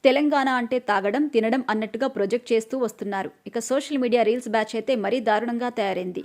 తెలంగాణ అంటే తాగడం, తినడం అన్నట్టుగా ప్రొజెక్ట్ చేస్తూ వస్తున్నారు. ఇక సోషల్ మీడియా రీల్స్ బ్యాచ్ అయితే మరీ దారుణంగా తయారైంది.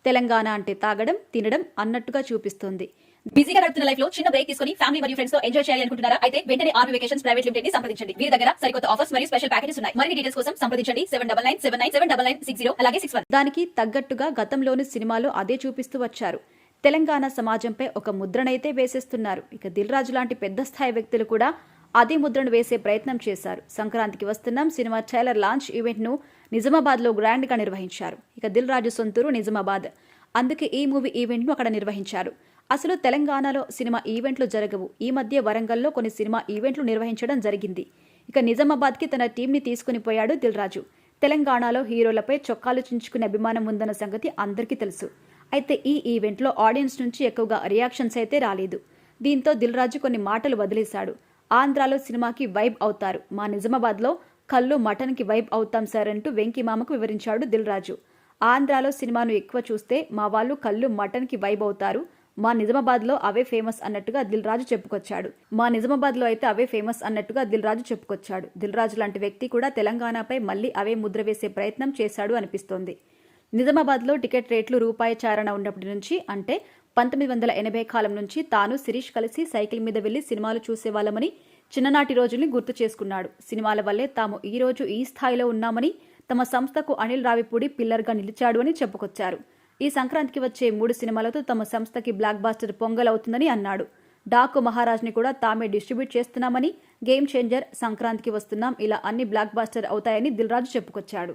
తెలంగాణ అంటే తాగడం, తినడం అన్నట్టుగా చూపిస్తుంది. బిజీగా గడుపుతున్న లైఫ్ లో చిన్న బ్రేక్ తీసుకొని ఫ్యామిలీ మరియు ఫ్రెండ్స్ తో ఎంజాయ్ చేయాలి అనుకుంటున్నారా? అయితే వెంటనే ఆర్మీ వెకేషన్స్ ప్రైవేట్ లిమిటెడ్ ని సంప్రదించండి. వీరి దగ్గర సరికొత్త ఆఫర్స్ మరియు స్పెషల్ ప్యాకేజెస్ ఉన్నాయి. మరిన్ని డీటెయిల్స్ కోసం సంప్రదించండి 7997979960 అలాగే 61. దానికి తగ్గట్టుగా గతంలోని సినిమాలో అదే చూపిస్తూ వచ్చారు. తెలంగాణ సమాజంపై ఒక ముద్రనైతే వేసేస్తున్నారు. ఇక దిల్ రాజు లాంటి పెద్ద స్థాయి వ్యక్తులు కూడా అదే ముద్రను వేసే ప్రయత్నం చేశారు. సంక్రాంతికి వస్తున్నాం సినిమా ట్రైలర్ లాంచ్ ఈవెంట్ ను నిజామాబాద్ లో గ్రాండ్ గా నిర్వహించారు. ఇక దిల్ రాజు సొంతూరు నిజామాబాద్, అందుకే ఈ మూవీ ఈవెంట్ ను అక్కడ నిర్వహించారు. అసలు తెలంగాణలో సినిమా ఈవెంట్లు జరగవు. ఈ మధ్య వరంగల్లో కొన్ని సినిమా ఈవెంట్లు నిర్వహించడం జరిగింది. ఇక నిజామాబాద్ కి తన టీంని తీసుకుని పోయాడు దిల్ రాజు. తెలంగాణలో హీరోలపై చొక్కాలు చించుకునే అభిమానం ఉందన్న సంగతి అందరికీ తెలుసు. అయితే ఈ ఈవెంట్లో ఆడియన్స్ నుంచి ఎక్కువగా రియాక్షన్స్ అయితే రాలేదు. దీంతో దిల్ రాజు కొన్ని మాటలు వదిలేశాడు. ఆంధ్రాలో సినిమాకి వైబ్ అవుతారు, మా నిజామాబాద్లో కళ్ళు మటన్కి వైబ్ అవుతాం సార్ అంటూ వెంకీమామకు వివరించాడు దిల్ రాజు. ఆంధ్రాలో సినిమాను ఎక్కువ చూస్తే మా వాళ్ళు కళ్ళు మటన్కి వైబ్ అవుతారు, మా నిజామాబాద్లో అవే ఫేమస్ అన్నట్టుగా దిల్ రాజు చెప్పుకొచ్చాడు. దిల్ రాజు లాంటి వ్యక్తి కూడా తెలంగాణపై మళ్లీ అవే ముద్ర వేసే ప్రయత్నం చేశాడు అనిపిస్తోంది. నిజామాబాద్లో టికెట్ రేట్లు రూపాయి చారణ ఉన్నప్పటి నుంచి, అంటే 1980 కాలం నుంచి తాను శిరీష్ కలిసి సైకిల్ మీద వెళ్లి సినిమాలు చూసేవాళ్లమని చిన్ననాటి రోజుల్ని గుర్తు చేసుకున్నాడు. సినిమాల వల్లే తాము ఈ రోజు ఈ స్థాయిలో ఉన్నామని, తమ సంస్థకు అనిల్ రావిపూడి పిల్లర్గా నిలిచాడు అని చెప్పుకొచ్చారు. ఈ సంక్రాంతికి వచ్చే 3 సినిమాలతో తమ సంస్థకి బ్లాక్ బాస్టర్ పొంగలవుతుందని అన్నాడు. డాకు మహారాజ్ని కూడా తామే డిస్ట్రిబ్యూట్ చేస్తున్నామని, గేమ్ చేంజర్, సంక్రాంతికి వస్తున్నాం ఇలా అన్ని బ్లాక్ బాస్టర్ అవుతాయని దిల్ రాజు చెప్పుకొచ్చాడు.